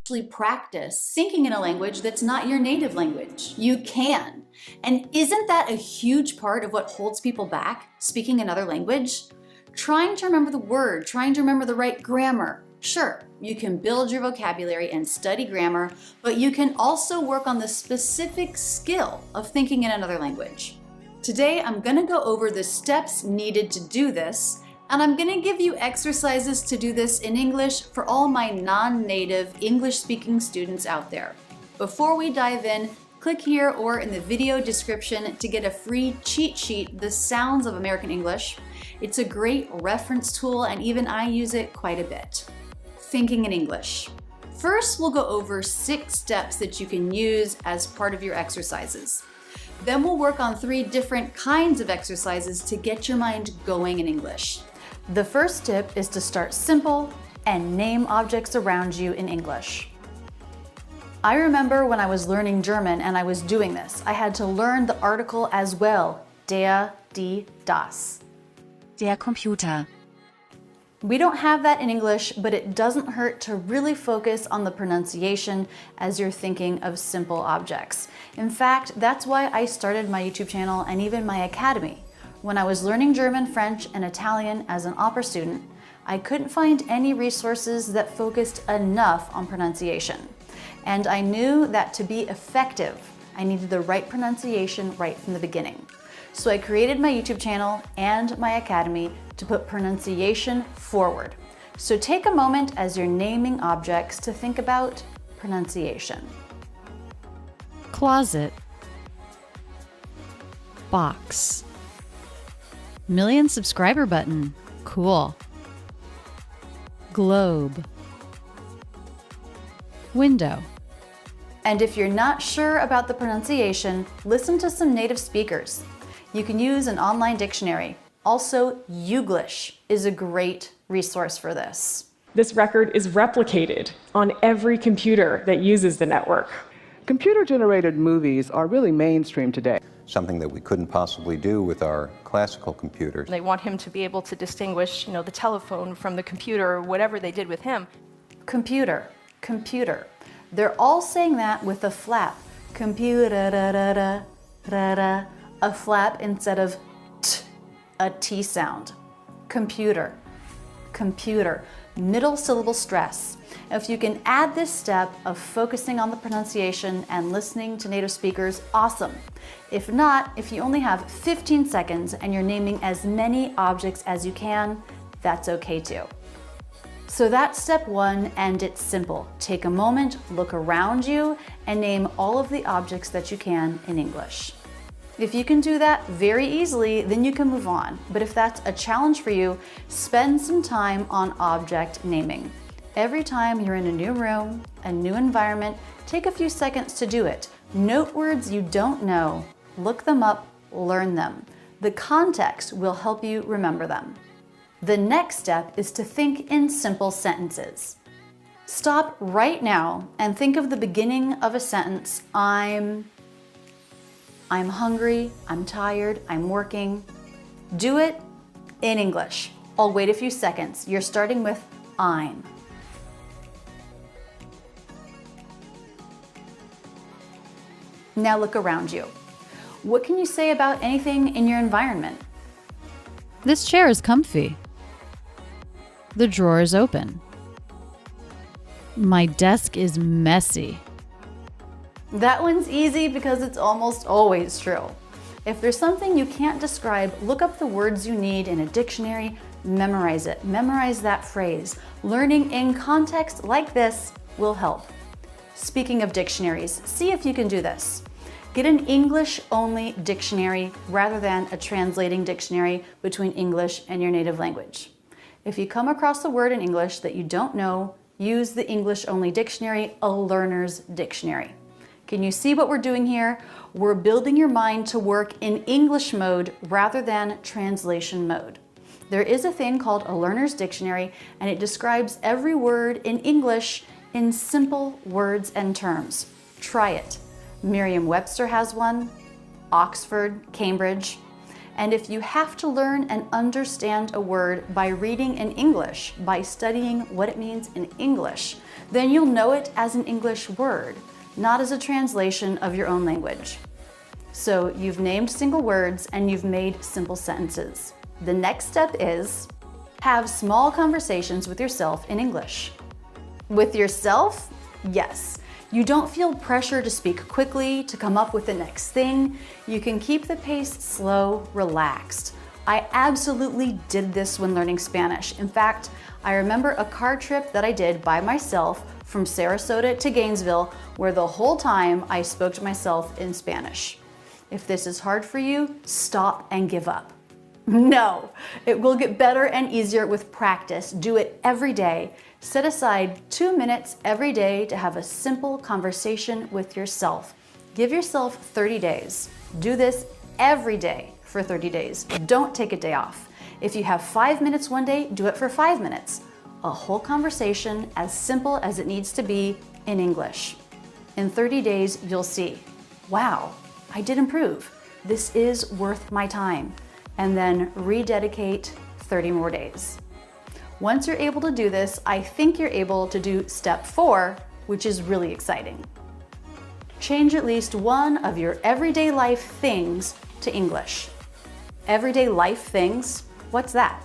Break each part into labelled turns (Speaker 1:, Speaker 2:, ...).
Speaker 1: actually practice thinking in a language that's not your native language. You can. And isn't that a huge part of what holds people back, speaking another language? Trying to remember the word, trying to remember the right grammar. Sure, you can build your vocabulary and study grammar, but you can also work on the specific skill of thinking in another language. Today, I'm going to go over the steps needed to do this, and I'm going to give you exercises to do this in English for all my non-native English-speaking students out there. Before we dive in, click here or in the video description to get a free cheat sheet, The Sounds of American English. It's a great reference tool, and even I use it quite a bit. Thinking in English. First, we'll go over 6 steps that you can use as part of your exercises. Then we'll work on 3 different kinds of exercises to get your mind going in English. The first tip is to start simple and name objects around you in English. I remember when I was learning German and I was doing this, I had to learn the article as well. Der, die, das.
Speaker 2: Der Computer.
Speaker 1: We don't have that in English, but it doesn't hurt to really focus on the pronunciation as you're thinking of simple objects. In fact, that's why I started my YouTube channel and even my academy. When I was learning German, French, and Italian as an opera student, I couldn't find any resources that focused enough on pronunciation. And I knew that to be effective, I needed the right pronunciation right from the beginning. So I created my YouTube channel and my academy to put pronunciation forward. So take a moment as you're naming objects to think about pronunciation.
Speaker 2: Closet. Box. Million subscriber button. Cool. Globe. Window.
Speaker 1: And if you're not sure about the pronunciation, listen to some native speakers. You can use an online dictionary. Also, Youglish is a great resource for this.
Speaker 3: This record is replicated on every computer that uses the network.
Speaker 4: Computer-generated movies are really mainstream today.
Speaker 5: Something that we couldn't possibly do with our classical computers.
Speaker 6: They want him to be able to distinguish, the telephone from the computer or whatever they did with him.
Speaker 1: Computer, computer. They're all saying that with a flap. Computer, a flap instead of t, a T sound. Computer, computer, middle syllable stress. If you can add this step of focusing on the pronunciation and listening to native speakers, awesome. If not, if you only have 15 seconds and you're naming as many objects as you can, that's okay too. So that's step 1, and it's simple. Take a moment, look around you, and name all of the objects that you can in English. If you can do that very easily, then you can move on. But if that's a challenge for you, spend some time on object naming. Every time you're in a new room, a new environment, take a few seconds to do it. Note words you don't know, look them up, learn them. The context will help you remember them. The next step is to think in simple sentences. Stop right now and think of the beginning of a sentence. I'm hungry, I'm tired, I'm working. Do it in English. I'll wait a few seconds. You're starting with I'm. Now look around you. What can you say about anything in your environment?
Speaker 2: This chair is comfy. The drawer is open. My desk is messy.
Speaker 1: That one's easy because it's almost always true. If there's something you can't describe, look up the words you need in a dictionary, memorize it. Memorize that phrase. Learning in context like this will help. Speaking of dictionaries, see if you can do this. Get an English-only dictionary rather than a translating dictionary between English and your native language. If you come across a word in English that you don't know, use the English-only dictionary, a learner's dictionary. Can you see what we're doing here? We're building your mind to work in English mode rather than translation mode. There is a thing called a learner's dictionary, and it describes every word in English in simple words and terms. Try it. Merriam-Webster has one, Oxford, Cambridge. And if you have to learn and understand a word by reading in English, by studying what it means in English, then you'll know it as an English word, not as a translation of your own language. So you've named single words and you've made simple sentences. The next step is have small conversations with yourself in English. With yourself? Yes. You don't feel pressure to speak quickly, to come up with the next thing. You can keep the pace slow, relaxed. I absolutely did this when learning Spanish. In fact, I remember a car trip that I did by myself from Sarasota to Gainesville, where the whole time I spoke to myself in Spanish. If this is hard for you, stop and give up. No, it will get better and easier with practice. Do it every day. Set aside 2 minutes every day to have a simple conversation with yourself. Give yourself 30 days. Do this every day for 30 days. Don't take a day off. If you have 5 minutes one day, do it for 5 minutes. A whole conversation as simple as it needs to be in English. In 30 days, you'll see, wow, I did improve. This is worth my time. And then rededicate 30 more days. Once you're able to do this, I think you're able to do step 4, which is really exciting. Change at least one of your everyday life things to English. Everyday life things? What's that?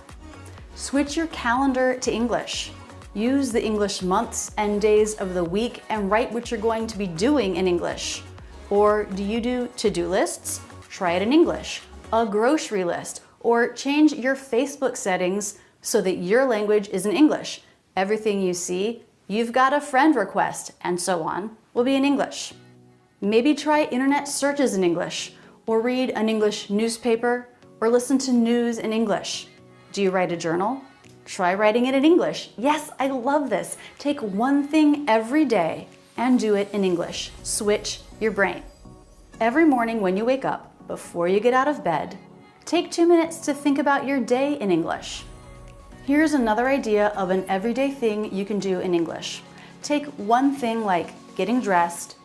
Speaker 1: Switch your calendar to English. Use the English months and days of the week and write what you're going to be doing in English. Or do you do to-do lists? Try it in English. A grocery list, or change your Facebook settings so that your language is in English. Everything you see, you've got a friend request, and so on, will be in English. Maybe try internet searches in English, or read an English newspaper, or listen to news in English. Do you write a journal? Try writing it in English. Yes, I love this. Take one thing every day and do it in English. Switch your brain. Every morning when you wake up, before you get out of bed, take 2 minutes to think about your day in English. Here's another idea of an everyday thing you can do in English. Take one thing like getting dressed,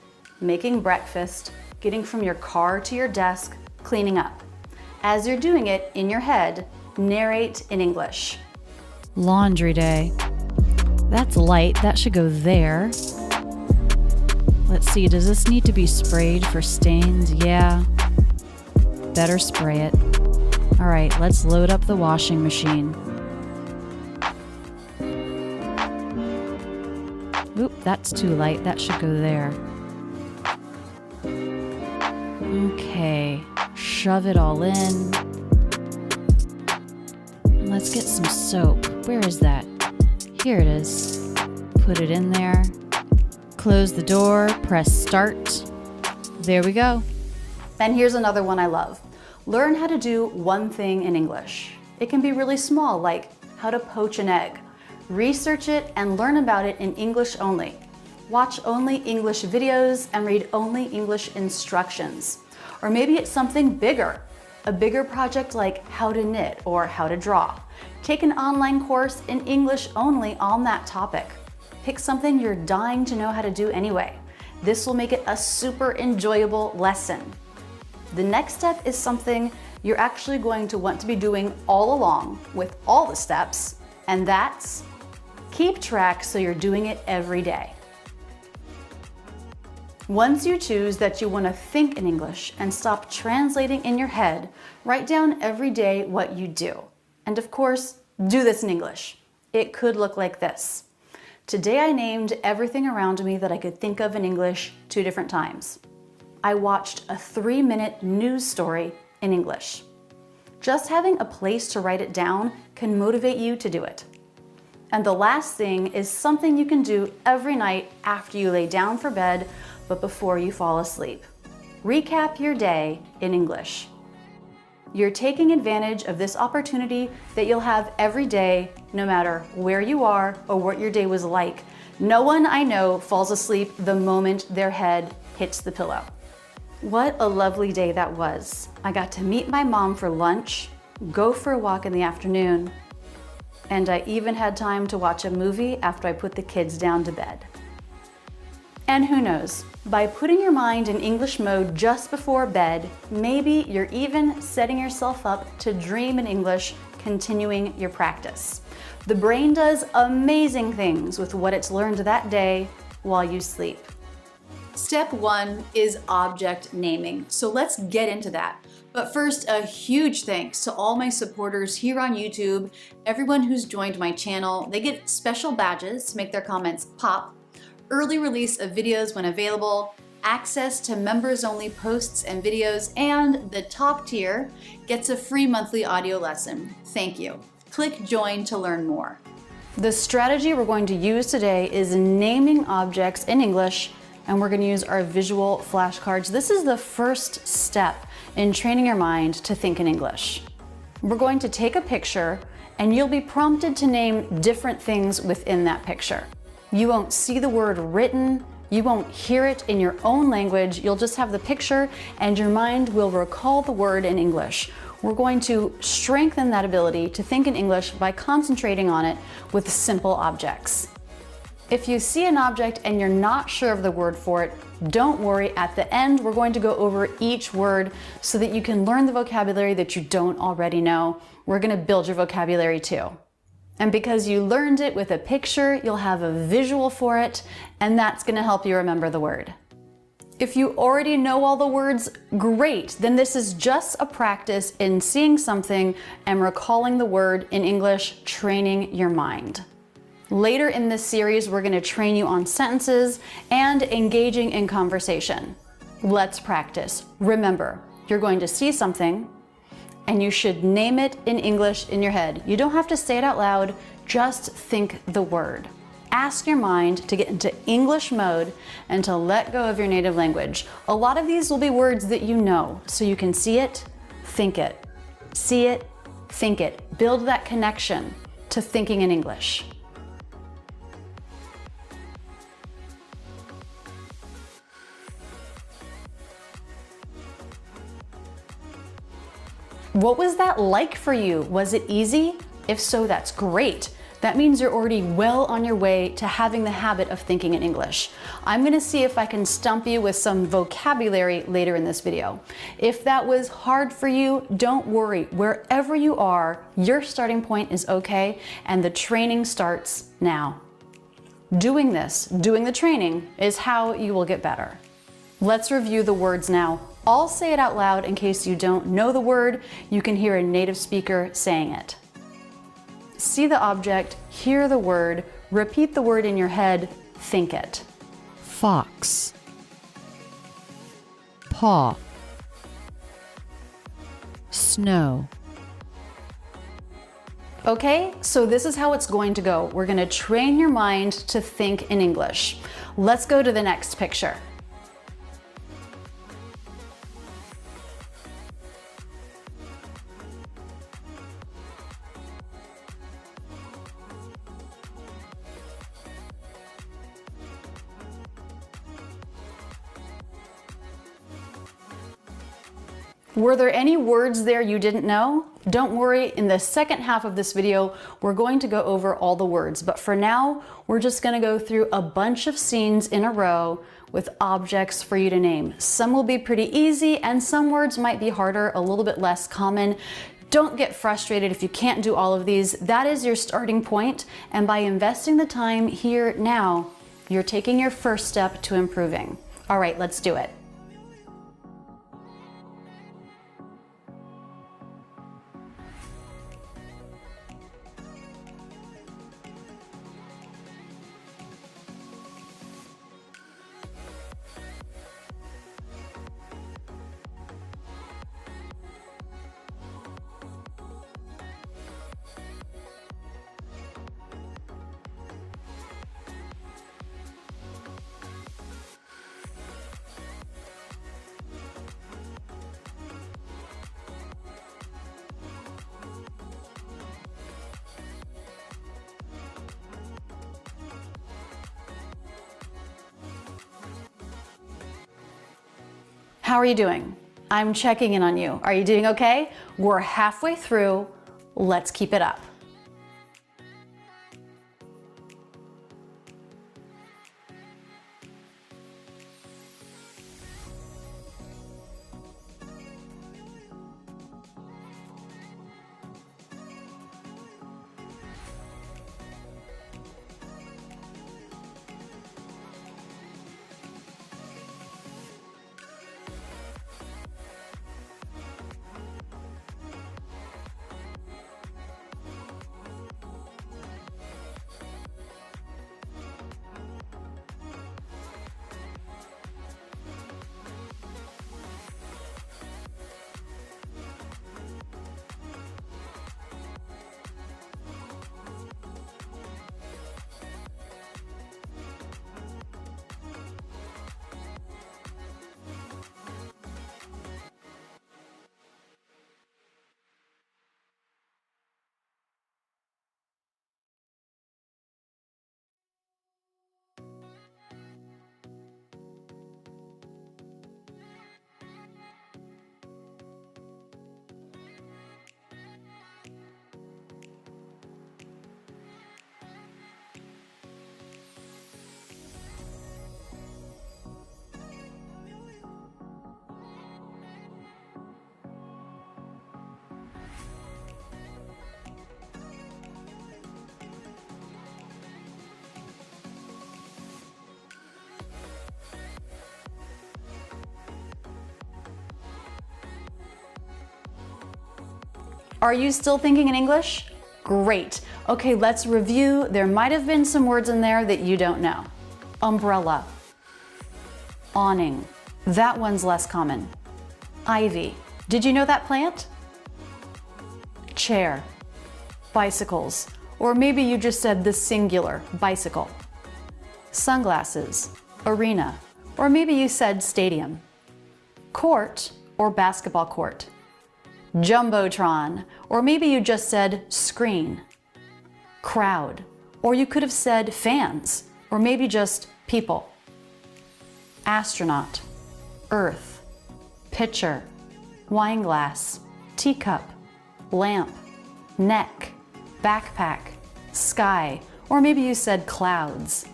Speaker 1: making breakfast, getting from your car to your desk, cleaning up. As you're doing it in your head, narrate in English.
Speaker 2: Laundry day. That's light. That should go there. Let's see, does this need to be sprayed for stains? Yeah. Better spray it. All right, let's load up the washing machine. Oop, that's too light. That should go there. Okay, shove it all in. Let's get some soap. Where is that? Here it is. Put it in there. Close the door, press start. There we go.
Speaker 1: And here's another one I love. Learn how to do one thing in English. It can be really small, like how to poach an egg. Research it and learn about it in English only. Watch only English videos and read only English instructions. Or maybe it's something bigger, a bigger project like how to knit or how to draw. Take an online course in English only on that topic. Pick something you're dying to know how to do anyway. This will make it a super enjoyable lesson. The next step is something you're actually going to want to be doing all along with all the steps, and that's keep track so you're doing it every day. Once you choose that you want to think in English and stop translating in your head, write down every day what you do. And of course, do this in English. It could look like this. Today I named everything around me that I could think of in English 2 different times. I watched a 3-minute news story in English. Just having a place to write it down can motivate you to do it. And the last thing is something you can do every night after you lay down for bed, but before you fall asleep. Recap your day in English. You're taking advantage of this opportunity that you'll have every day, no matter where you are or what your day was like. No one I know falls asleep the moment their head hits the pillow. What a lovely day that was. I got to meet my mom for lunch, go for a walk in the afternoon, and I even had time to watch a movie after I put the kids down to bed. And who knows, by putting your mind in English mode just before bed, maybe you're even setting yourself up to dream in English, continuing your practice. The brain does amazing things with what it's learned that day while you sleep. Step 1 is object naming, so let's get into that. But first, a huge thanks to all my supporters here on YouTube, everyone who's joined my channel. They get special badges to make their comments pop, early release of videos when available, access to members-only posts and videos, and the top tier gets a free monthly audio lesson. Thank you. Click join to learn more. The strategy we're going to use today is naming objects in English, and we're going to use our visual flashcards. This is the first step in training your mind to think in English. We're going to take a picture, and you'll be prompted to name different things within that picture. You won't see the word written, you won't hear it in your own language, you'll just have the picture and your mind will recall the word in English. We're going to strengthen that ability to think in English by concentrating on it with simple objects. If you see an object and you're not sure of the word for it, don't worry. At the end, we're going to go over each word so that you can learn the vocabulary that you don't already know. We're going to build your vocabulary too. And because you learned it with a picture, you'll have a visual for it, and that's going to help you remember the word. If you already know all the words, great. Then this is just a practice in seeing something and recalling the word in English, training your mind. Later in this series, we're going to train you on sentences and engaging in conversation. Let's practice. Remember, you're going to see something, and you should name it in English in your head. You don't have to say it out loud, just think the word. Ask your mind to get into English mode and to let go of your native language. A lot of these will be words that you know, so you can see it, think it. See it, think it. Build that connection to thinking in English. What was that like for you? Was it easy? If so, that's great. That means you're already well on your way to having the habit of thinking in English. I'm gonna see if I can stump you with some vocabulary later in this video. If that was hard for you, don't worry. Wherever you are, your starting point is okay, and the training starts now. Doing the training, is how you will get better. Let's review the words now. I'll say it out loud in case you don't know the word. You can hear a native speaker saying it. See the object, hear the word, repeat the word in your head, think it.
Speaker 2: Fox. Paw. Snow.
Speaker 1: Okay, so this is how it's going to go. We're going to train your mind to think in English. Let's go to the next picture. Were there any words there you didn't know? Don't worry, in the second half of this video, we're going to go over all the words, but for now, we're just gonna go through a bunch of scenes in a row with objects for you to name. Some will be pretty easy, and some words might be harder, a little bit less common. Don't get frustrated if you can't do all of these. That is your starting point, and by investing the time here now, you're taking your first step to improving. All right, let's do it. How are you doing? I'm checking in on you. Are you doing okay? We're halfway through. Let's keep it up. Are you still thinking in English? Great. Okay, let's review. There might have been some words in there that you don't know. Umbrella. Awning. That one's less common. Ivy. Did you know that plant? Chair. Bicycles. Or maybe you just said the singular, bicycle. Sunglasses. Arena. Or maybe you said stadium. Court or basketball court. Jumbotron. Or maybe you just said screen. Crowd. Or you could have said fans. Or maybe just people. Astronaut. Earth. Pitcher. Wine glass. Teacup. Lamp. Neck. Backpack. Sky. Or maybe you said clouds.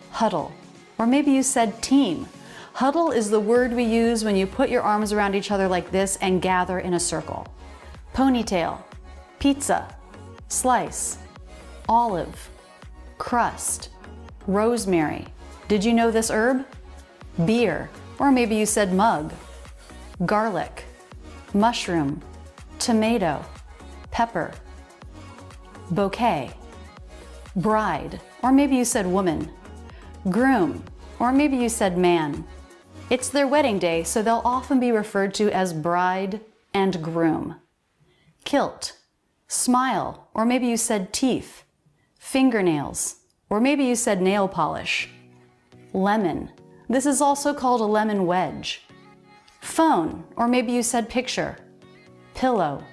Speaker 1: Huddle. Or maybe you said team. Huddle is the word we use when you put your arms around each other like this and gather in a circle. Ponytail. Pizza. Slice. Olive. Crust. Rosemary. Did you know this herb? Beer. Or maybe you said mug. Garlic. Mushroom. Tomato. Pepper. Bouquet. Bride. Or maybe you said woman. Groom. Or maybe you said man. It's their wedding day, so they'll often be referred to as bride and groom. Kilt. Smile. Or maybe you said teeth. Fingernails. Or maybe you said nail polish. Lemon. This is also called a lemon wedge. Phone. Or maybe you said picture. Pillow.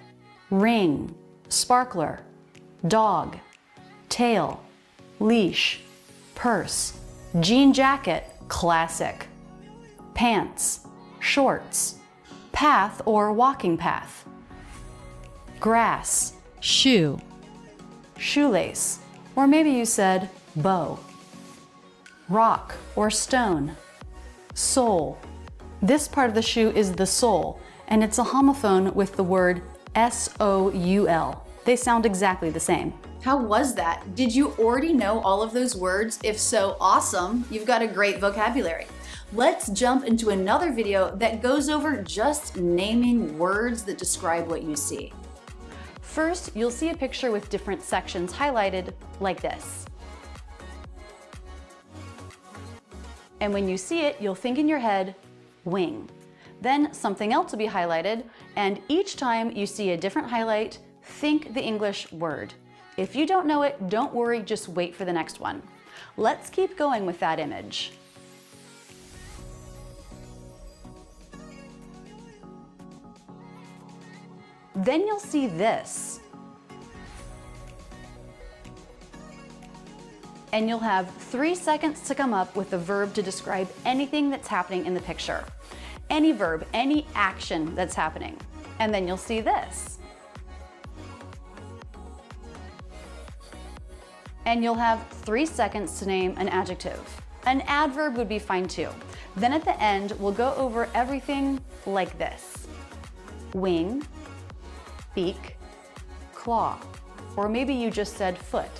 Speaker 1: Ring. Sparkler. Dog. Tail. Leash. Purse. Jean jacket. Classic. Pants. Shorts. Path or walking path. Grass.
Speaker 2: Shoe.
Speaker 1: Shoelace. Or maybe you said bow. Rock or stone. Sole. This part of the shoe is the sole, and it's a homophone with the word S-O-U-L. They sound exactly the same. How was that? Did you already know all of those words? If so, awesome. You've got a great vocabulary. Let's jump into another video that goes over just naming words that describe what you see. First, you'll see a picture with different sections highlighted like this. And when you see it, you'll think in your head, wing. Then something else will be highlighted, and each time you see a different highlight, think the English word. If you don't know it, don't worry, just wait for the next one. Let's keep going with that image. Then you'll see this. And you'll have 3 seconds to come up with a verb to describe anything that's happening in the picture. Any verb, any action that's happening. And then you'll see this. And you'll have 3 seconds to name an adjective. An adverb would be fine too. Then at the end, we'll go over everything like this. Wing, beak, claw, or maybe you just said foot.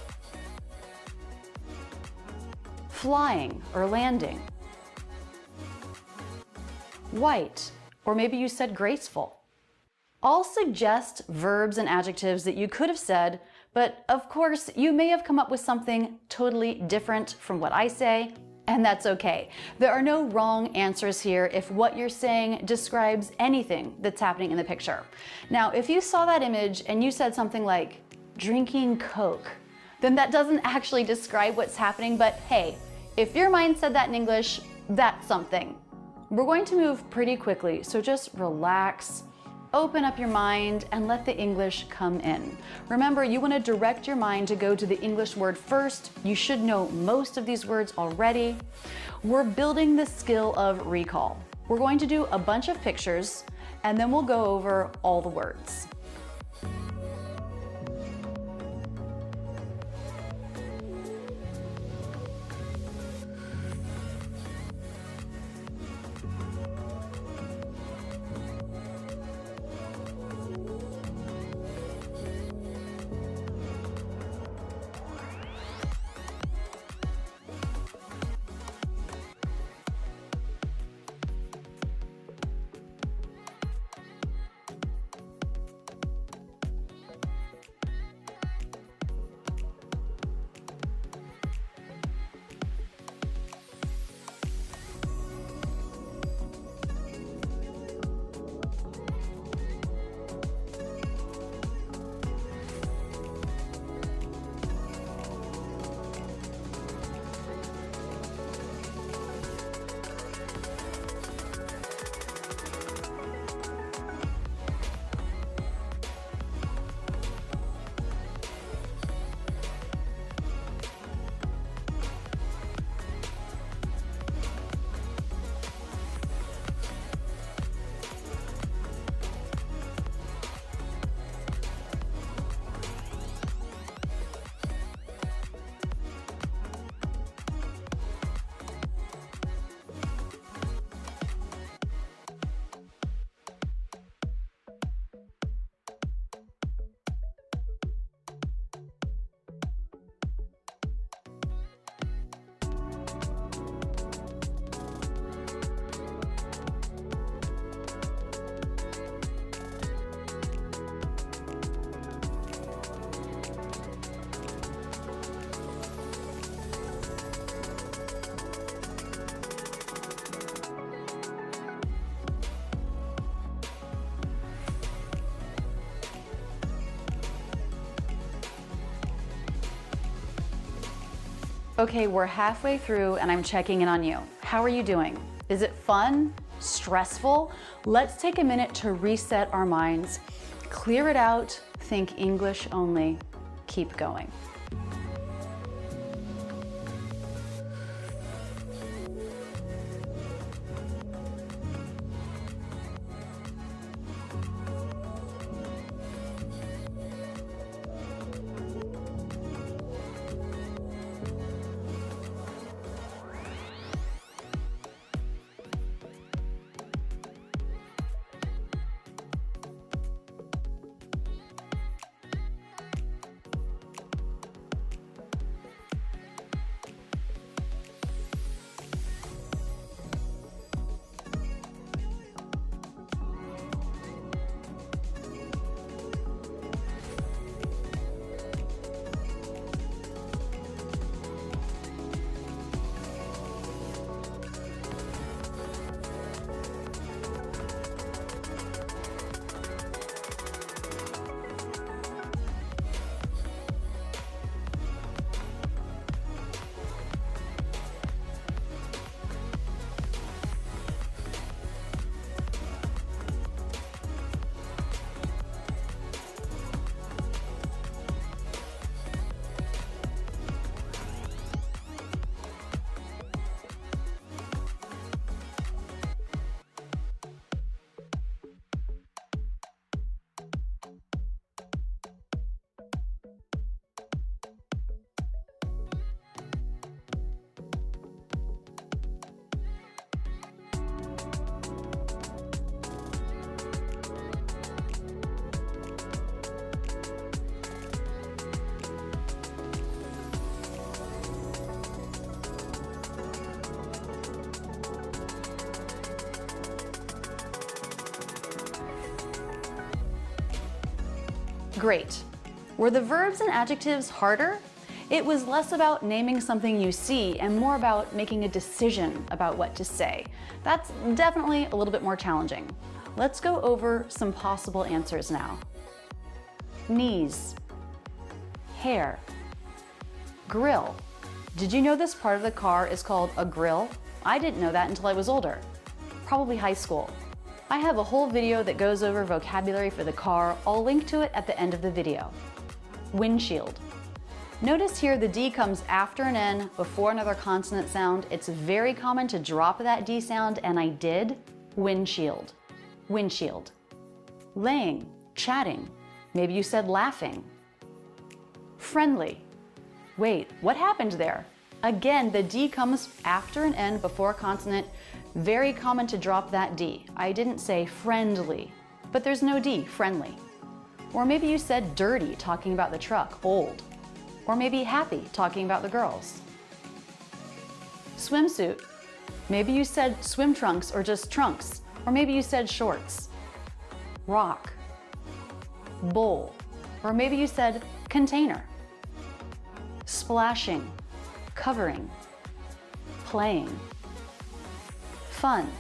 Speaker 1: Flying or landing. White, or maybe you said graceful. I'll suggest verbs and adjectives that you could have said, but of course you may have come up with something totally different from what I say, and that's okay. There are no wrong answers here if what you're saying describes anything that's happening in the picture. Now, if you saw that image and you said something like drinking Coke, then that doesn't actually describe what's happening, but hey, if your mind said that in English, that's something. We're going to move pretty quickly, so just relax, open up your mind, and let the English come in. Remember, you want to direct your mind to go to the English word first. You should know most of these words already. We're building the skill of recall. We're going to do a bunch of pictures, and then we'll go over all the words. Okay, we're halfway through and I'm checking in on you. How are you doing? Is it fun? Stressful? Let's take a minute to reset our minds, clear it out, think English only, keep going. Great. Were the verbs and adjectives harder? It was less about naming something you see and more about making a decision about what to say. That's definitely a little bit more challenging. Let's go over some possible answers now. Knees, hair, grill. Did you know this part of the car is called a grill? I didn't know that until I was older, probably high school. I have a whole video that goes over vocabulary for the car. I'll link to it at the end of the video. Windshield. Notice here the D comes after an N before another consonant sound. It's very common to drop that D sound, and I did. Windshield. Windshield. Laying, chatting. Maybe you said laughing. Friendly. Wait, what happened there? Again, the D comes after an N before a consonant. Very common to drop that D. I didn't say friendly, but there's no D, friendly. Or maybe you said dirty, talking about the truck, old. Or maybe happy, talking about the girls. Swimsuit. Maybe you said swim trunks or just trunks. Or maybe you said shorts. Rock. Bowl. Or maybe you said container. Splashing. Covering. Playing. Fun,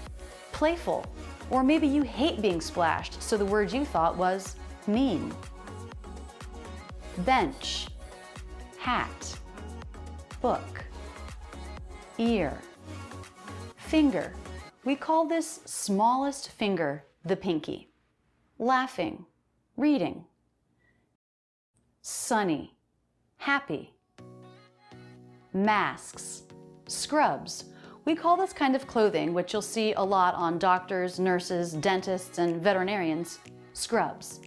Speaker 1: playful, or maybe you hate being splashed, so the word you thought was mean. Bench, hat, book, ear, finger. We call this smallest finger the pinky. Laughing, reading. Sunny, happy. Masks, scrubs. We call this kind of clothing, which you'll see a lot on doctors, nurses, dentists, and veterinarians, scrubs.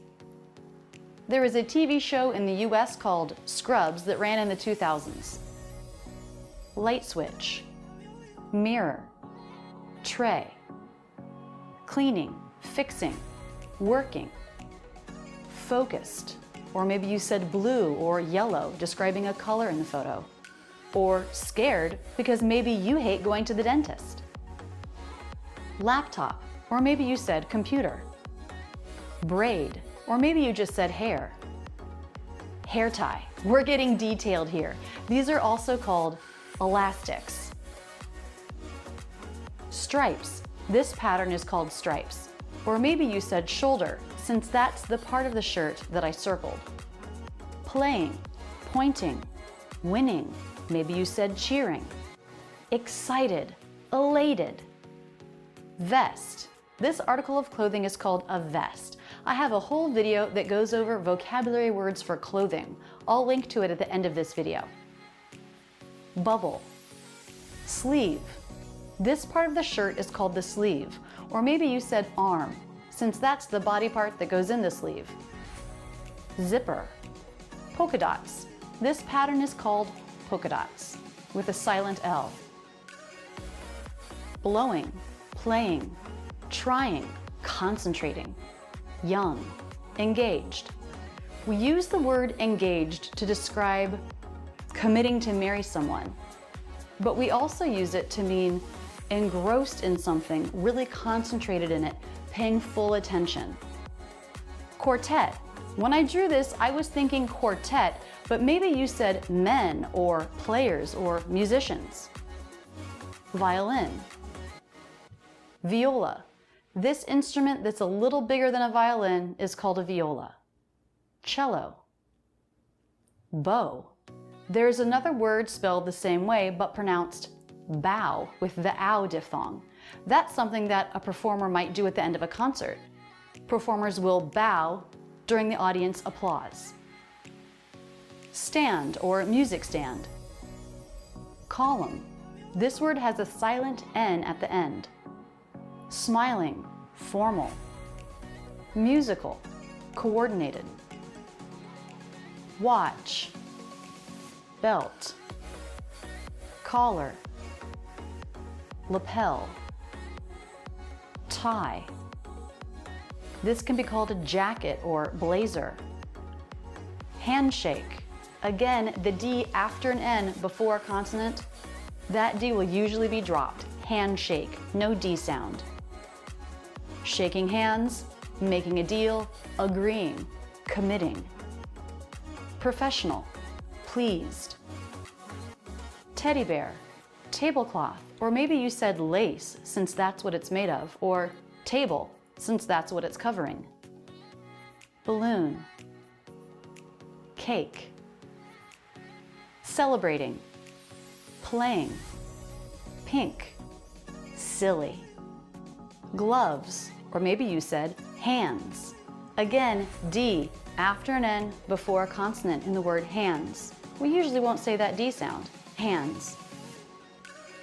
Speaker 1: There was a TV show in the US called Scrubs that ran in the 2000s. Light switch, mirror, tray, cleaning, fixing, working, focused, or maybe you said blue or yellow, describing a color in the photo. Or scared because maybe you hate going to the dentist. Laptop, or maybe you said computer. Braid, or maybe you just said hair. Hair tie, we're getting detailed here. These are also called elastics. Stripes, this pattern is called stripes. Or maybe you said shoulder, since that's the part of the shirt that I circled. Playing, pointing, winning,
Speaker 2: Maybe you said cheering, excited, elated. Vest. This article of clothing is called a vest. I have a whole video that goes over vocabulary words for clothing. I'll link to it at the end of this video. Bubble. Sleeve. This part of the shirt is called the sleeve, or maybe you said arm, since that's the body part that goes in the sleeve. Zipper. Polka dots. This pattern is called polka dots, with a silent L. Blowing, playing, trying, concentrating. Young, engaged. We use the word engaged to describe committing to marry someone, but we also use it to mean engrossed in something, really concentrated in it, paying full attention. Quartet. When I drew this, I was thinking quartet, but maybe you said men or players or musicians. Violin. Viola. This instrument that's a little bigger than a violin is called a viola. Cello. Bow. There's another word spelled the same way but pronounced bow with the ow diphthong. That's something that a performer might do at the end of a concert. Performers will bow during the audience applause. Stand or music stand. Column. This word has a silent N at the end. Smiling, formal. Musical, coordinated. Watch. Belt. Collar. Lapel. Tie. This can be called a jacket or blazer. Handshake. Again, the D after an N before a consonant, that D will usually be dropped. Handshake, no D sound. Shaking hands, making a deal, agreeing, committing. Professional, pleased. Teddy bear, tablecloth, or maybe you said lace since that's what it's made of, or table since that's what it's covering. Balloon. Cake. Celebrating. Playing. Pink. Silly. Gloves, or maybe you said hands. Again, D after an N before a consonant in the word hands. We usually won't say that D sound. Hands.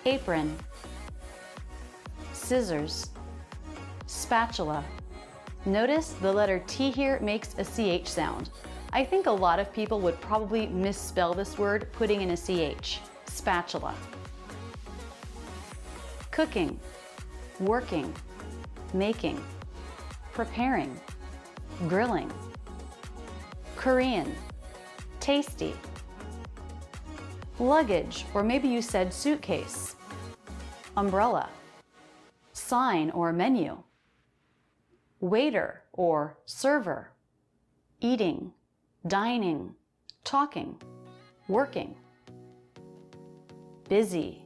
Speaker 2: Apron. Scissors. Spatula. Notice the letter T here makes a CH sound. I think a lot of people would probably misspell this word putting in a CH. Spatula. Cooking. Working. Making. Preparing. Grilling. Korean. Tasty. Luggage, or maybe you said suitcase. Umbrella. Sign or menu. Waiter or server. Eating, dining, talking, working. Busy,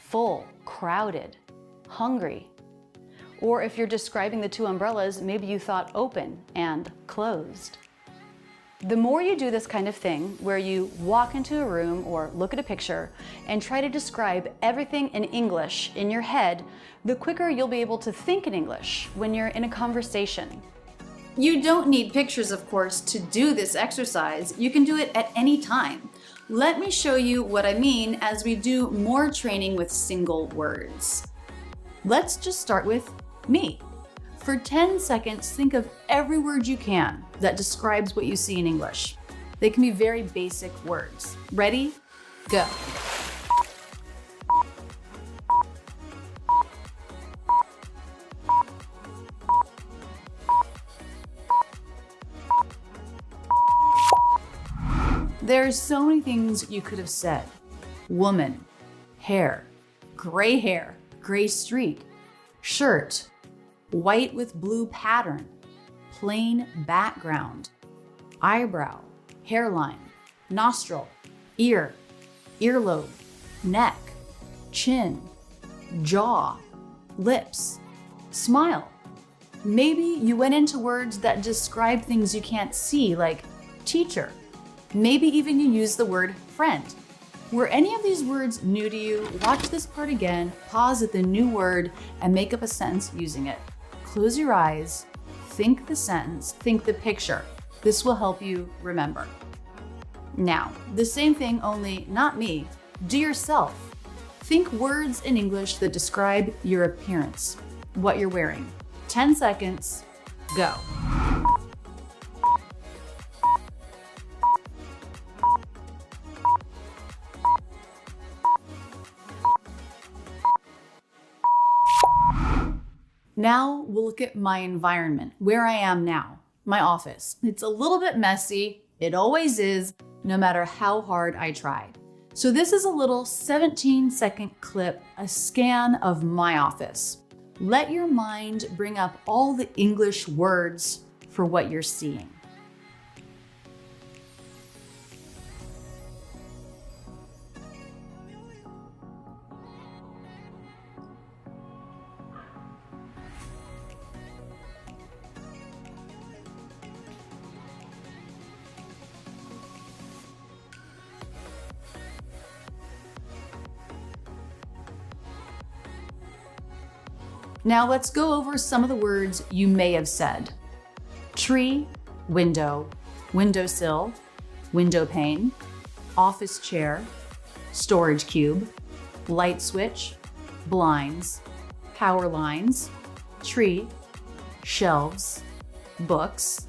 Speaker 2: full, crowded, hungry. Or if you're describing the two umbrellas, maybe you thought open and closed. The more you do this kind of thing, where you walk into a room or look at a picture and try to describe everything in English in your head, the quicker you'll be able to think in English when you're in a conversation.
Speaker 1: You don't need pictures, of course, to do this exercise. You can do it at any time. Let me show you what I mean as we do more training with single words. Let's just start with me. For 10 seconds, think of every word you can that describes what you see in English. They can be very basic words. Ready? Go. There's so many things you could have said. Woman, hair, gray streak, shirt, white with blue pattern, plain background, eyebrow, hairline, nostril, ear, earlobe, neck, chin, jaw, lips, smile. Maybe you went into words that describe things you can't see, like teacher. Maybe even you use the word friend. Were any of these words new to you? Watch this part again, pause at the new word, and make up a sentence using it. Close your eyes, think the sentence, think the picture. This will help you remember. Now, the same thing, only not me. Do yourself. Think words in English that describe your appearance, what you're wearing. 10 seconds, go. Now we'll look at my environment, where I am now, my office. It's a little bit messy. It always is, no matter how hard I try. So this is a little 17-second clip, a scan of my office. Let your mind bring up all the English words for what you're seeing. Now let's go over some of the words you may have said. Tree, window, windowsill, window pane, office chair, storage cube, light switch, blinds, power lines, tree, shelves, books,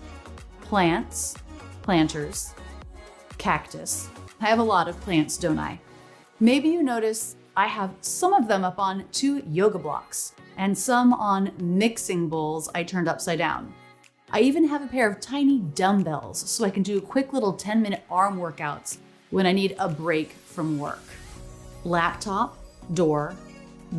Speaker 1: plants, planters, cactus. I have a lot of plants, don't I? Maybe you notice I have some of them up on 2 yoga blocks and some on mixing bowls I turned upside down. I even have a pair of tiny dumbbells so I can do quick little 10-minute arm workouts when I need a break from work. Laptop, door,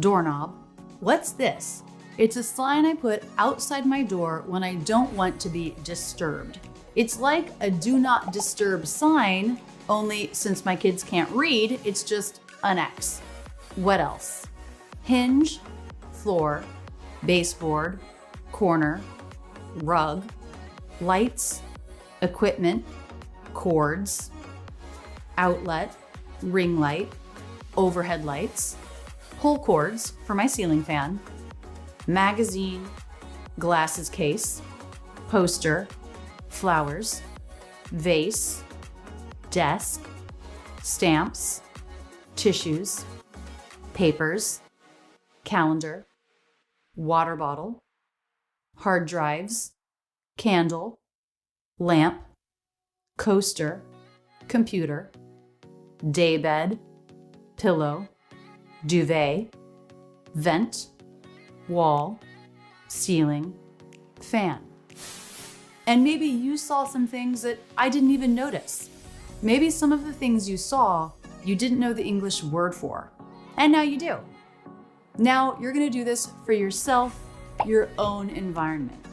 Speaker 1: doorknob. What's this? It's a sign I put outside my door when I don't want to be disturbed. It's like a do not disturb sign, only since my kids can't read, it's just an X. What else? Hinge, floor, baseboard, corner, rug, lights, equipment, cords, outlet, ring light, overhead lights, pull cords for my ceiling fan, magazine, glasses case, poster, flowers, vase, desk, stamps, tissues, papers, calendar, water bottle, hard drives, candle, lamp, coaster, computer, daybed, pillow, duvet, vent, wall, ceiling, fan. And maybe you saw some things that I didn't even notice. Maybe some of the things you saw, you didn't know the English word for, and now you do. Now you're gonna do this for yourself, your own environment.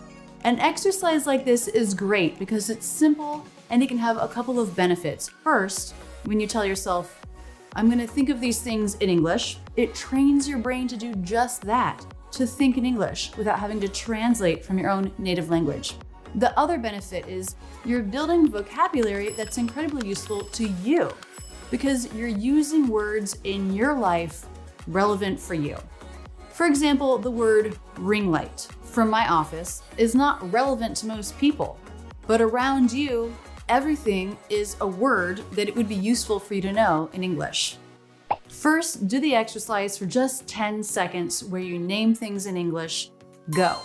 Speaker 1: An exercise like this is great because it's simple and it can have a couple of benefits. First, when you tell yourself, I'm gonna think of these things in English, it trains your brain to do just that, to think in English without having to translate from your own native language. The other benefit is you're building vocabulary that's incredibly useful to you because you're using words in your life relevant for you. For example, the word ring light from my office is not relevant to most people, but around you, everything is a word that it would be useful for you to know in English. First, do the exercise for just 10 seconds where you name things in English. Go.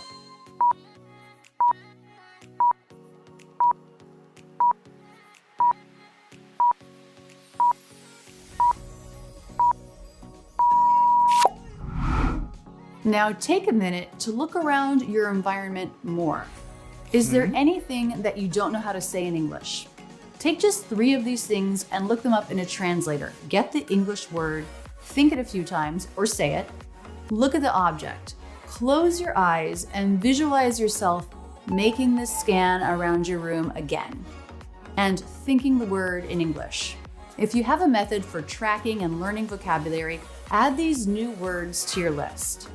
Speaker 1: Now take a minute to look around your environment more. Is there anything that you don't know how to say in English? Take just 3 of these things and look them up in a translator. Get the English word, think it a few times or say it. Look at the object. Close your eyes and visualize yourself making this scan around your room again and thinking the word in English. If you have a method for tracking and learning vocabulary, add these new words to your list.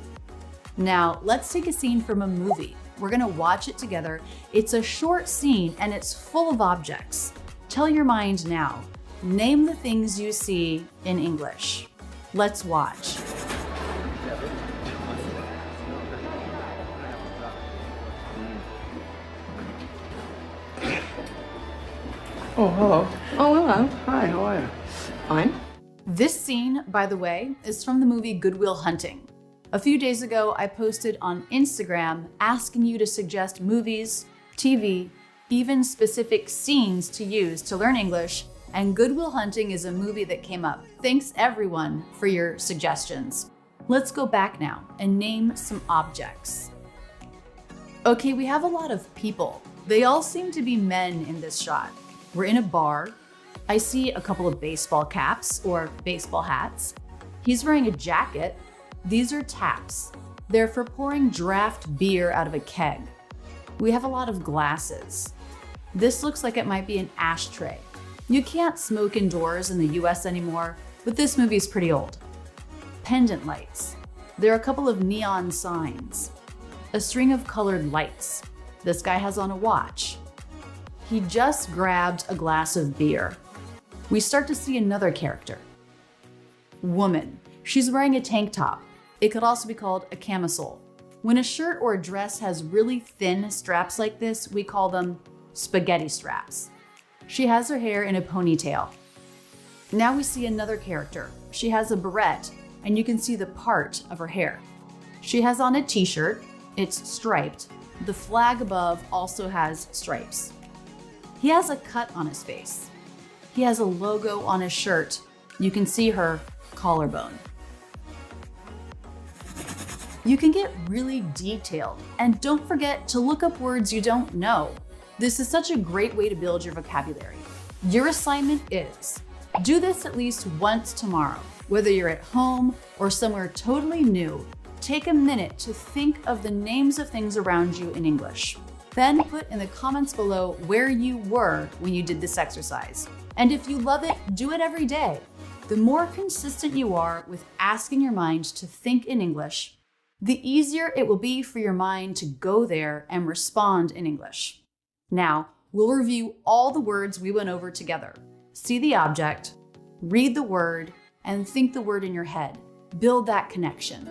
Speaker 1: Now, let's take a scene from a movie. We're gonna watch it together. It's a short scene and it's full of objects. Tell your mind now, Name the things you see in English. Let's watch.
Speaker 7: Oh, hello.
Speaker 8: Oh, hello.
Speaker 7: Hi, how are you?
Speaker 8: Fine.
Speaker 1: This scene, by the way, is from the movie Good Will Hunting. A few days ago, I posted on Instagram asking you to suggest movies, TV, even specific scenes to use to learn English, and Good Will Hunting is a movie that came up. Thanks everyone for your suggestions. Let's go back now and name some objects. Okay, we have a lot of people. They all seem to be men in this shot. We're in a bar. I see a couple of baseball caps or baseball hats. He's wearing a jacket. These are taps. They're for pouring draft beer out of a keg. We have a lot of glasses. This looks like it might be an ashtray. You can't smoke indoors in the US anymore, but this movie's pretty old. Pendant lights. There are a couple of neon signs. A string of colored lights. This guy has on a watch. He just grabbed a glass of beer. We start to see another character. Woman. She's wearing a tank top. It could also be called a camisole. When a shirt or a dress has really thin straps like this, we call them spaghetti straps. She has her hair in a ponytail. Now we see another character. She has a beret, and you can see the part of her hair. She has on a t-shirt. It's striped. The flag above also has stripes. He has a cut on his face. He has a logo on his shirt. You can see her collarbone. You can get really detailed, and don't forget to look up words you don't know. This is such a great way to build your vocabulary. Your assignment is, do this at least once tomorrow. Whether you're at home or somewhere totally new, take a minute to think of the names of things around you in English. Then put in the comments below where you were when you did this exercise. And if you love it, do it every day. The more consistent you are with asking your mind to think in English, the easier it will be for your mind to go there and respond in English. Now, we'll review all the words we went over together. See the object, read the word, and think the word in your head. Build that connection.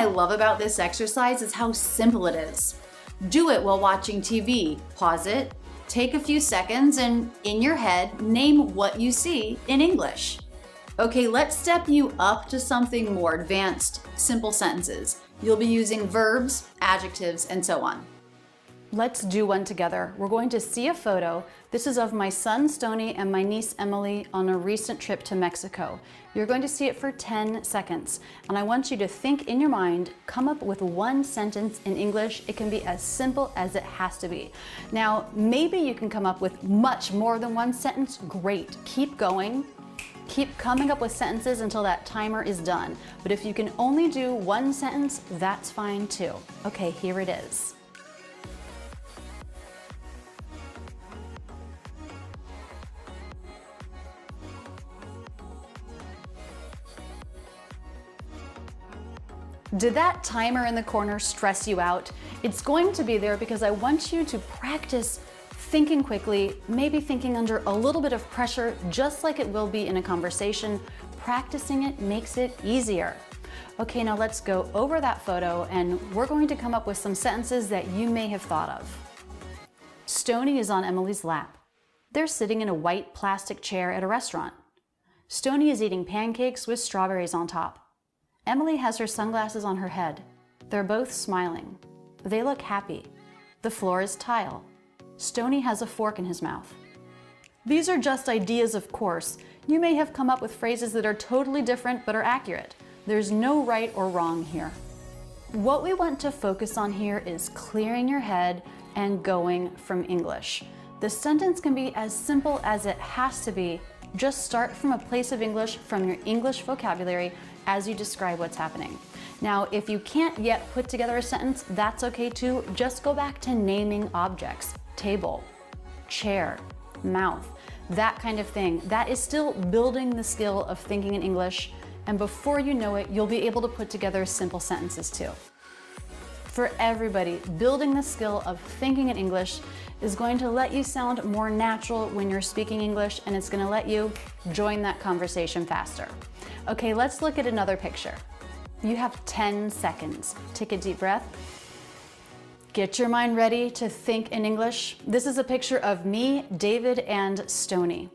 Speaker 1: I love about this exercise is how simple it is. Do it while watching TV. Pause it, take a few seconds, and in your head, name what you see in English. Okay, let's step you up to something more advanced, simple sentences. You'll be using verbs, adjectives, and so on. Let's do one together. We're going to see a photo. This is of my son Stoney and my niece Emily on a recent trip to Mexico. You're going to see it for 10 seconds. And I want you to think in your mind, come up with one sentence in English. It can be as simple as it has to be. Now, maybe you can come up with much more than one sentence. Great, keep going. Keep coming up with sentences until that timer is done. But if you can only do one sentence, that's fine too. Okay, here it is. Did that timer in the corner stress you out? It's going to be there because I want you to practice thinking quickly, maybe thinking under a little bit of pressure, just like it will be in a conversation. Practicing it makes it easier. Okay, now let's go over that photo and we're going to come up with some sentences that you may have thought of. Stoney is on Emily's lap. They're sitting in a white plastic chair at a restaurant. Stoney is eating pancakes with strawberries on top. Emily has her sunglasses on her head. They're both smiling. They look happy. The floor is tile. Stoney has a fork in his mouth. These are just ideas, of course. You may have come up with phrases that are totally different but are accurate. There's no right or wrong here. What we want to focus on here is clearing your head and going from English. The sentence can be as simple as it has to be. Just start from a place of English, from your English vocabulary, as you describe what's happening. Now, if you can't yet put together a sentence, that's okay too. Just go back to naming objects. Table, chair, mouth, that kind of thing. That is still building the skill of thinking in English, and before you know it, you'll be able to put together simple sentences too. For everybody, building the skill of thinking in English is going to let you sound more natural when you're speaking English, and it's going to let you join that conversation faster. Okay, let's look at another picture. You have 10 seconds. Take a deep breath. Get your mind ready to think in English. This is a picture of me, David, and Stoney.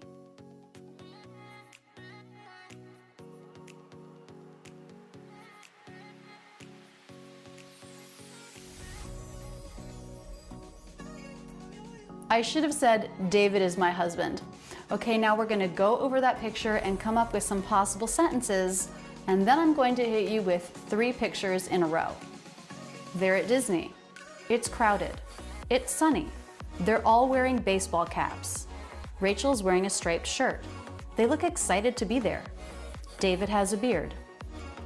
Speaker 1: I should have said, David is my husband. Okay, now we're gonna go over that picture and come up with some possible sentences, and then I'm going to hit you with 3 pictures in a row. They're at Disney. It's crowded. It's sunny. They're all wearing baseball caps. Rachel's wearing a striped shirt. They look excited to be there. David has a beard.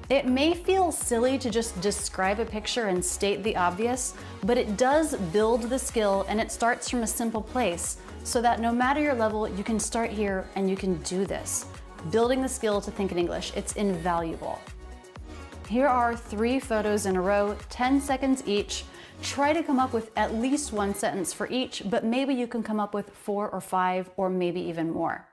Speaker 1: It may feel silly to just describe a picture and state the obvious, but it does build the skill, and it starts from a simple place so that no matter your level, you can start here and you can do this. Building the skill to think in English, it's invaluable. Here are 3 photos in a row, 10 seconds each. Try to come up with at least 1 sentence for each, but maybe you can come up with 4 or 5 or maybe even more.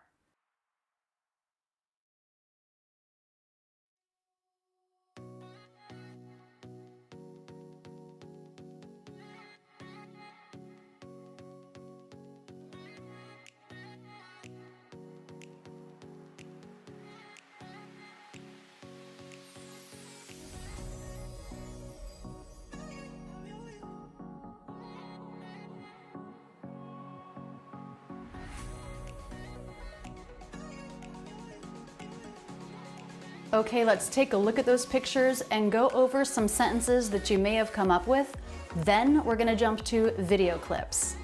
Speaker 1: Okay, let's take a look at those pictures and go over some sentences that you may have come up with. Then we're gonna jump to video clips.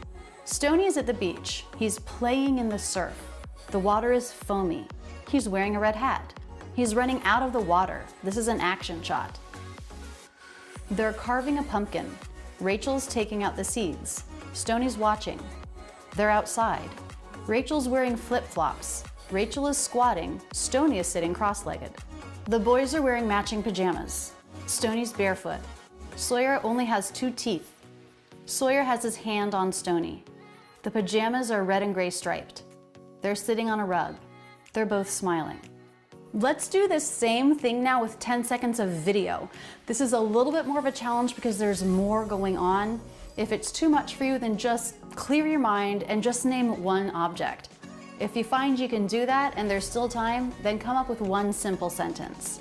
Speaker 1: Stoney is at the beach. He's playing in the surf. The water is foamy. He's wearing a red hat. He's running out of the water. This is an action shot. They're carving a pumpkin. Rachel's taking out the seeds. Stoney's watching. They're outside. Rachel's wearing flip-flops. Rachel is squatting. Stoney is sitting cross-legged. The boys are wearing matching pajamas. Stoney's barefoot. Sawyer only has 2 teeth. Sawyer has his hand on Stoney. The pajamas are red and gray striped. They're sitting on a rug. They're both smiling. Let's do this same thing now with 10 seconds of video. This is a little bit more of a challenge because there's more going on. If it's too much for you, then just clear your mind and just name one object. If you find you can do that and there's still time, then come up with one simple sentence.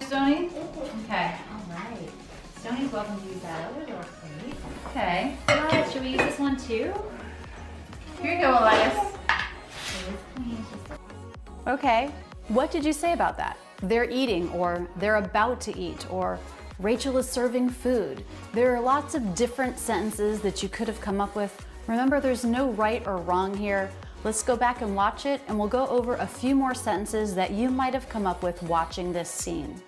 Speaker 2: Stony? Okay, all right. Stony's welcome to use that other door, please. Okay. Elias, should we use this one too? Here you go, Elias.
Speaker 1: Okay, what did you say about that? They're eating, or they're about to eat, or Rachel is serving food. There are lots of different sentences that you could have come up with. Remember, there's no right or wrong here. Let's go back and watch it, and we'll go over a few more sentences that you might have come up with watching this scene.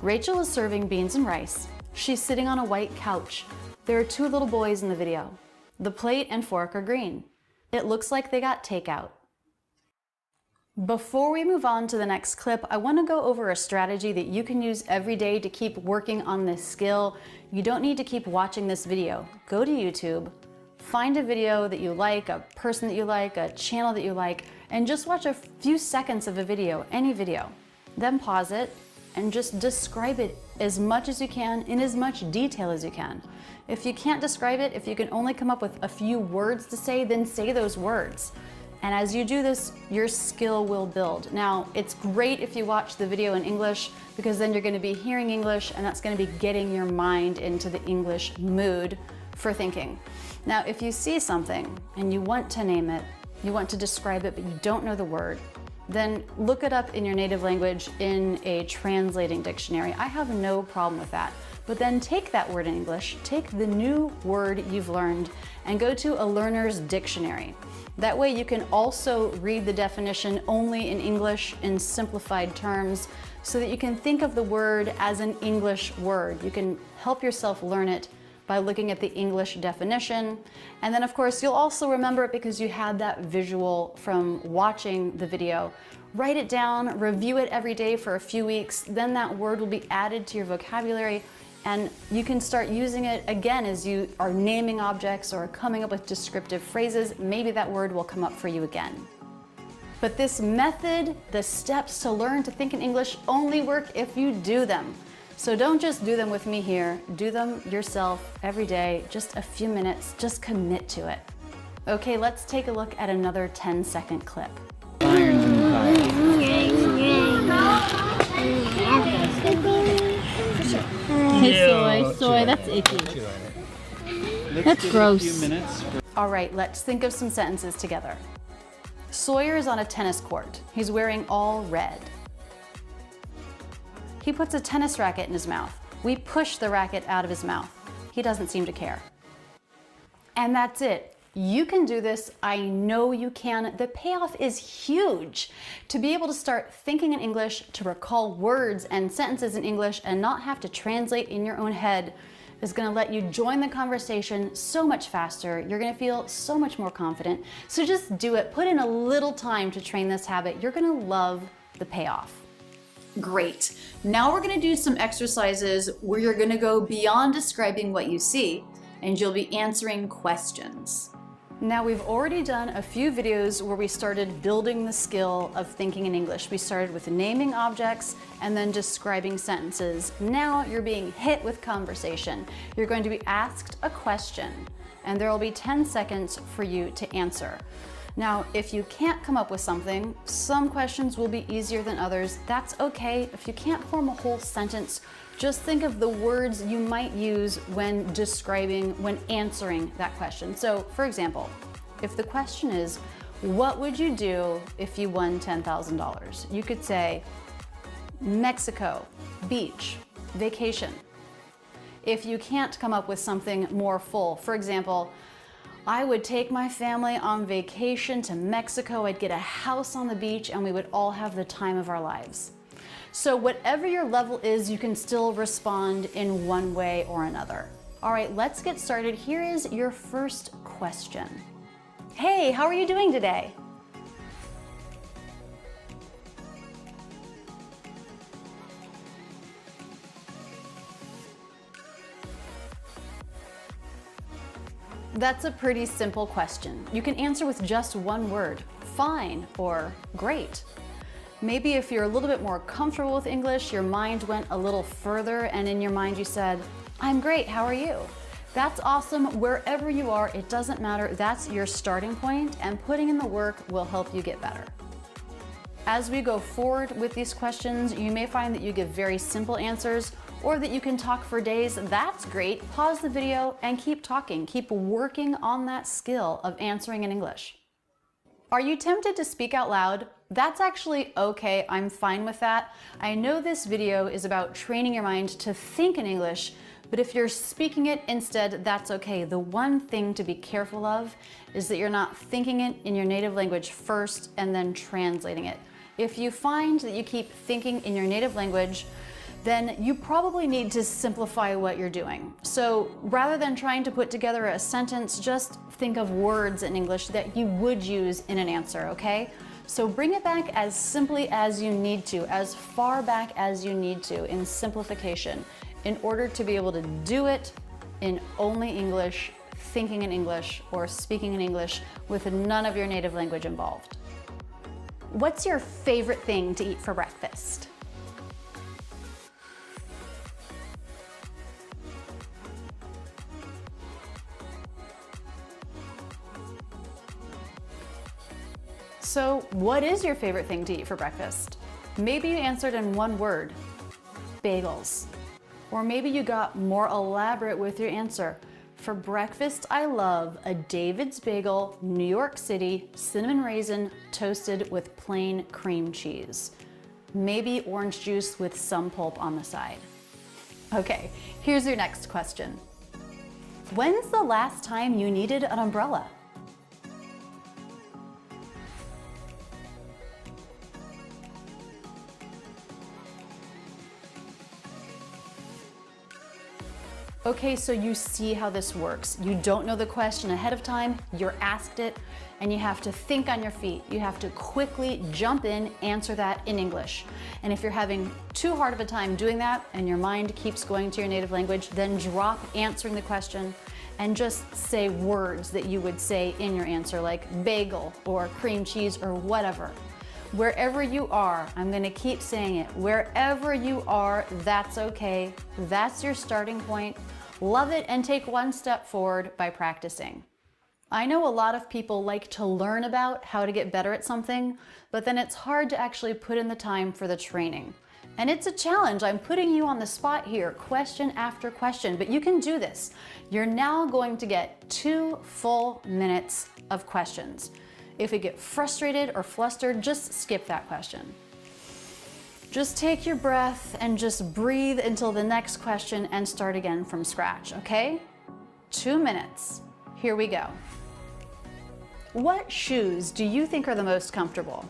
Speaker 1: Rachel is serving beans and rice. She's sitting on a white couch. There are two little boys in the video. The plate and fork are green. It looks like they got takeout. Before we move on to the next clip, I want to go over a strategy that you can use every day to keep working on this skill. You don't need to keep watching this video. Go to YouTube, find a video that you like, a person that you like, a channel that you like, and just watch a few seconds of a video, any video. Then pause it and just describe it as much as you can in as much detail as you can. If you can't describe it, if you can only come up with a few words to say, then say those words. And as you do this, your skill will build. Now, it's great if you watch the video in English because then you're going to be hearing English and that's going to be getting your mind into the English mood for thinking. Now, if you see something and you want to name it, you want to describe it, but you don't know the word, then look it up in your native language in a translating dictionary. I have no problem with that. But then take that word in English, take the new word you've learned, and go to a learner's dictionary. That way you can also read the definition only in English in simplified terms so that you can think of the word as an English word. You can help yourself learn it by looking at the English definition. And then of course you'll also remember it because you had that visual from watching the video. Write it down, review it every day for a few weeks, then that word will be added to your vocabulary and you can start using it again as you are naming objects or coming up with descriptive phrases. Maybe that word will come up for you again. But this method, the steps to learn to think in English, only work if you do them. So don't just do them with me here, do them yourself every day, just a few minutes, just commit to it. Okay, let's take a look at another 10-second clip.
Speaker 2: Hey, soy, that's icky. That's gross.
Speaker 1: All right, let's think of some sentences together. Sawyer is on a tennis court. He's wearing all red. He puts a tennis racket in his mouth. We push the racket out of his mouth. He doesn't seem to care. And that's it. You can do this. I know you can. The payoff is huge. To be able to start thinking in English, to recall words and sentences in English and not have to translate in your own head is going to let you join the conversation so much faster. You're going to feel so much more confident. So just do it. Put in a little time to train this habit. You're going to love the payoff. Great. Now we're going to do some exercises where you're going to go beyond describing what you see and you'll be answering questions. Now we've already done a few videos where we started building the skill of thinking in English. We started with naming objects and then describing sentences. Now you're being hit with conversation. You're going to be asked a question and there will be 10 seconds for you to answer. Now, if you can't come up with something, some questions will be easier than others. That's okay. If you can't form a whole sentence, just think of the words you might use when describing, when answering that question. So, for example, if the question is, what would you do if you won $10,000? You could say, Mexico, beach, vacation. If you can't come up with something more full, for example, I would take my family on vacation to Mexico, I'd get a house on the beach, and we would all have the time of our lives. So whatever your level is, you can still respond in one way or another. All right, let's get started. Here is your first question. Hey, how are you doing today? That's a pretty simple question. You can answer with just one word, fine or great. Maybe if you're a little bit more comfortable with English, your mind went a little further and in your mind you said, "I'm great, how are you?" That's awesome. Wherever you are, it doesn't matter. That's your starting point, and putting in the work will help you get better. As we go forward with these questions, you may find that you give very simple answers or that you can talk for days. That's great. Pause the video and keep talking. Keep working on that skill of answering in English. Are you tempted to speak out loud? That's actually okay. I'm fine with that. I know this video is about training your mind to think in English, but if you're speaking it instead, that's okay. The one thing to be careful of is that you're not thinking it in your native language first and then translating it. If you find that you keep thinking in your native language, then you probably need to simplify what you're doing. So rather than trying to put together a sentence, just think of words in English that you would use in an answer, okay? So bring it back as simply as you need to, as far back as you need to in simplification, in order to be able to do it in only English, thinking in English, or speaking in English with none of your native language involved. What's your favorite thing to eat for breakfast? So, what is your favorite thing to eat for breakfast? Maybe you answered in one word, bagels. Or maybe you got more elaborate with your answer. For breakfast, I love a David's Bagel, New York City, cinnamon raisin, toasted with plain cream cheese. Maybe orange juice with some pulp on the side. Okay, here's your next question. When's the last time you needed an umbrella? Okay, so you see how this works. You don't know the question ahead of time, you're asked it, and you have to think on your feet. You have to quickly jump in, answer that in English. And if you're having too hard of a time doing that and your mind keeps going to your native language, then drop answering the question and just say words that you would say in your answer, like bagel or cream cheese or whatever. Wherever you are, I'm gonna keep saying it, wherever you are, that's okay. That's your starting point. Love it and take one step forward by practicing. I know a lot of people like to learn about how to get better at something, but then it's hard to actually put in the time for the training. And it's a challenge. I'm putting you on the spot here, question after question, but you can do this. You're now going to get 2 full minutes of questions. If you get frustrated or flustered, just skip that question. Just take your breath and just breathe until the next question and start again from scratch, okay? 2 minutes. Here we go. What shoes do you think are the most comfortable?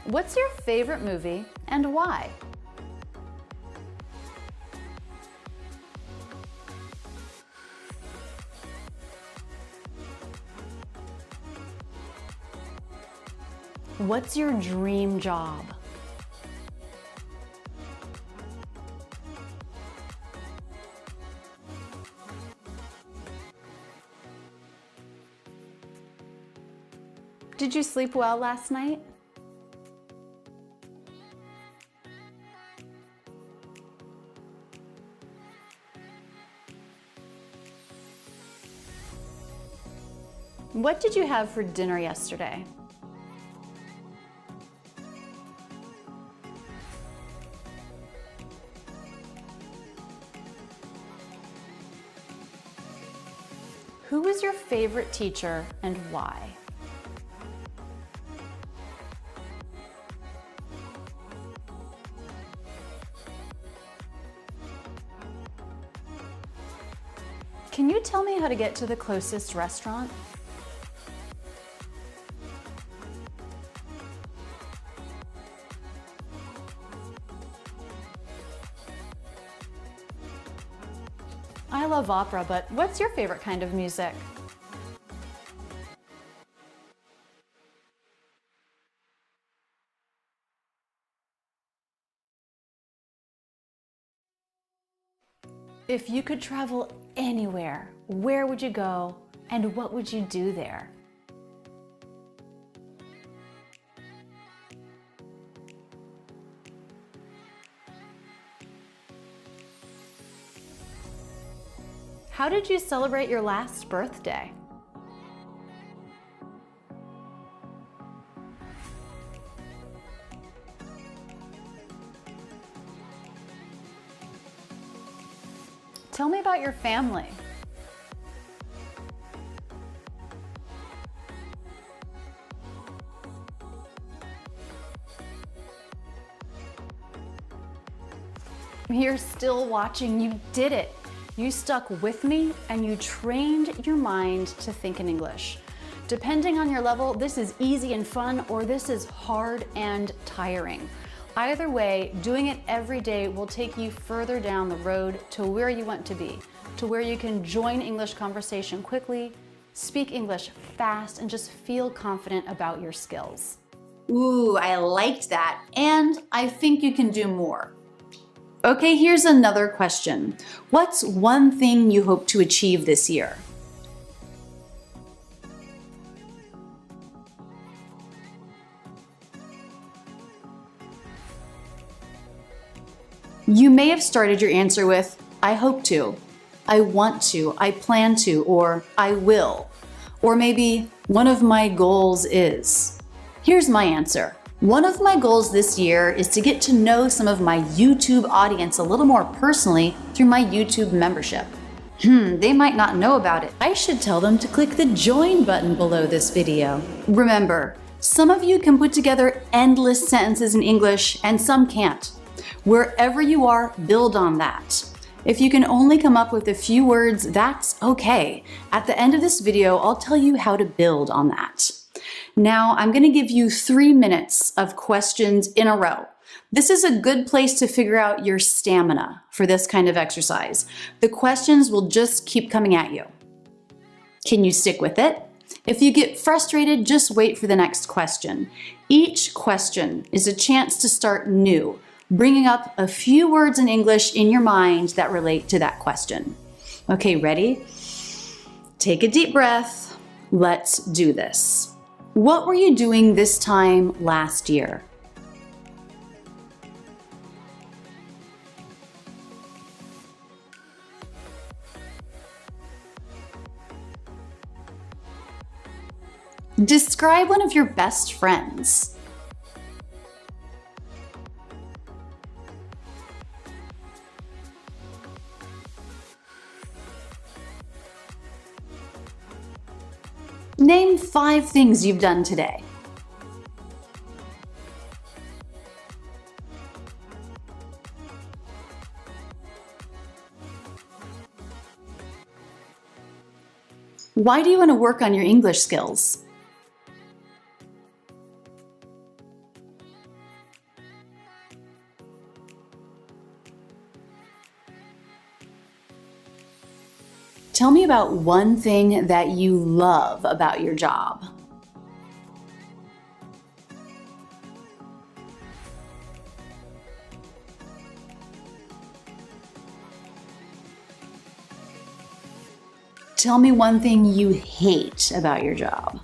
Speaker 1: What's your favorite movie and why? What's your dream job? Did you sleep well last night? What did you have for dinner yesterday? Who was your favorite teacher and why? Can you tell me how to get to the closest restaurant? I love opera, but what's your favorite kind of music?
Speaker 2: If you could travel anywhere, where would you go and what would you do there? How did you celebrate your last birthday? Tell me about your family. You're still watching. You did it. You stuck with me and you trained your mind to think in English. Depending on your level, this is easy and fun, or this is hard and tiring. Either way, doing it every day will take you further down the road to where you want to be, to where you can join English conversation quickly, speak English fast, and just feel confident about your skills.
Speaker 1: Ooh, I liked that. And I think you can do more. Okay, here's another question. What's one thing you hope to achieve this year? You may have started your answer with, I hope to, I want to, I plan to, or I will. Or maybe, one of my goals is. Here's my answer. One of my goals this year is to get to know some of my YouTube audience a little more personally through my YouTube membership. They might not know about it. I should tell them to click the join button below this video. Remember, some of you can put together endless sentences in English and some can't. Wherever you are, build on that. If you can only come up with a few words, that's okay. At the end of this video, I'll tell you how to build on that. Now, I'm going to give you 3 minutes of questions in a row. This is a good place to figure out your stamina for this kind of exercise. The questions will just keep coming at you. Can you stick with it? If you get frustrated, just wait for the next question. Each question is a chance to start new, bringing up a few words in English in your mind that relate to that question. Okay, ready? Take a deep breath. Let's do this. What were you doing this time last year? Describe one of your best friends. Name 5 things you've done today. Why do you want to work on your English skills? Tell me about one thing that you love about your job. Tell me one thing you hate about your job.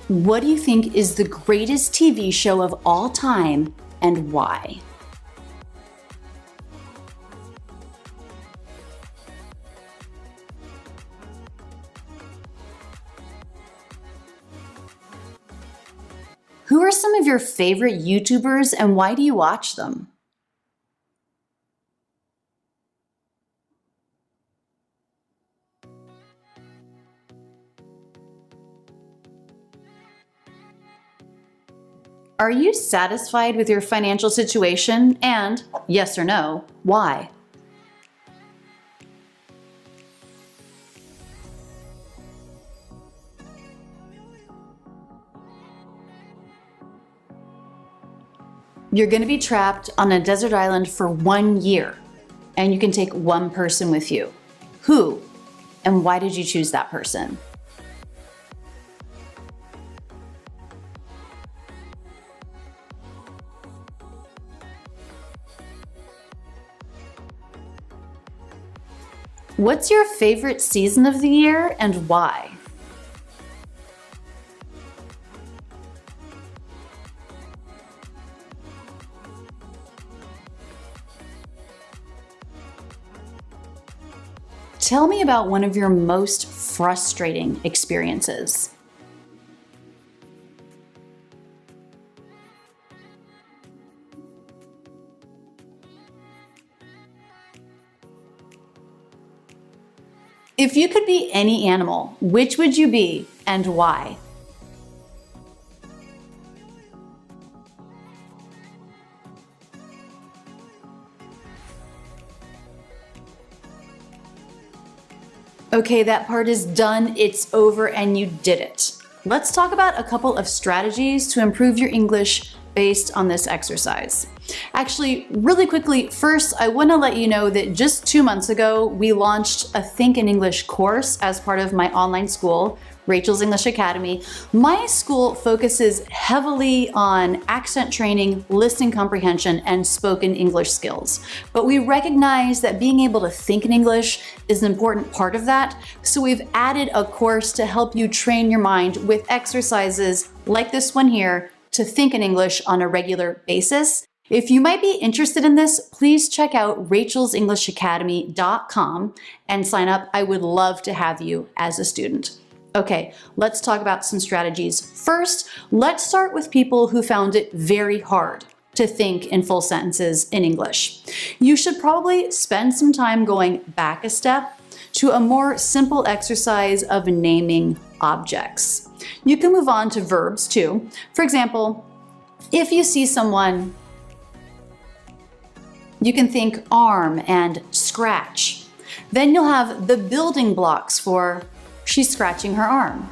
Speaker 1: What do you think is the greatest TV show of all time and why? Who are some of your favorite YouTubers and why do you watch them? Are you satisfied with your financial situation? And, yes or no, why? You're going to be trapped on a desert island for 1 year, and you can take one person with you. Who and why did you choose that person? What's your favorite season of the year and why? Tell me about one of your most frustrating experiences. If you could be any animal, which would you be and why? Okay, that part is done, it's over, and you did it. Let's talk about a couple of strategies to improve your English based on this exercise. Actually, really quickly, first, I want to let you know that just 2 months ago, we launched a Think in English course as part of my online school, Rachel's English Academy. My school focuses heavily on accent training, listening comprehension, and spoken English skills. But we recognize that being able to think in English is an important part of that, so we've added a course to help you train your mind with exercises like this one here to think in English on a regular basis. If you might be interested in this, please check out rachelsenglishacademy.com and sign up. I would love to have you as a student. Okay, let's talk about some strategies. First, let's start with people who found it very hard to think in full sentences in English. You should probably spend some time going back a step to a more simple exercise of naming objects. You can move on to verbs too. For example, if you see someone, you can think arm and scratch. Then you'll have the building blocks for she's scratching her arm.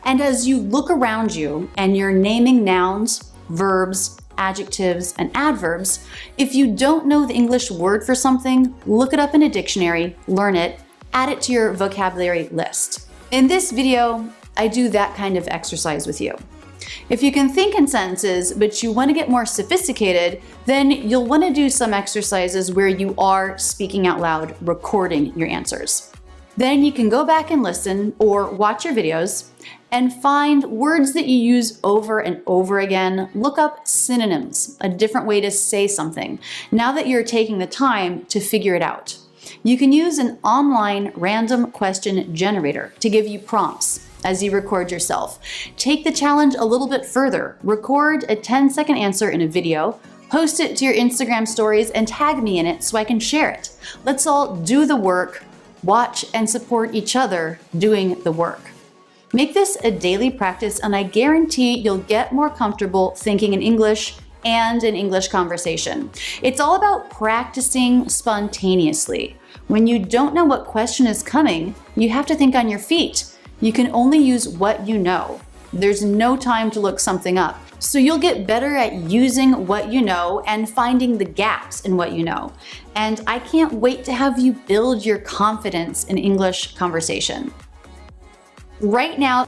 Speaker 1: And as you look around you and you're naming nouns, verbs, adjectives, and adverbs, if you don't know the English word for something, look it up in a dictionary, learn it, add it to your vocabulary list. In this video, I do that kind of exercise with you. If you can think in sentences, but you want to get more sophisticated, then you'll want to do some exercises where you are speaking out loud, recording your answers. Then you can go back and listen or watch your videos and find words that you use over and over again. Look up synonyms, a different way to say something, now that you're taking the time to figure it out. You can use an online random question generator to give you prompts as you record yourself. Take the challenge a little bit further. Record a 10-second answer in a video, post it to your Instagram stories, and tag me in it so I can share it. Let's all do the work, watch and support each other doing the work. Make this a daily practice, and I guarantee you'll get more comfortable thinking in English and in English conversation. It's all about practicing spontaneously. When you don't know what question is coming, you have to think on your feet. You can only use what you know. There's no time to look something up. So you'll get better at using what you know and finding the gaps in what you know. And I can't wait to have you build your confidence in English conversation. Right now,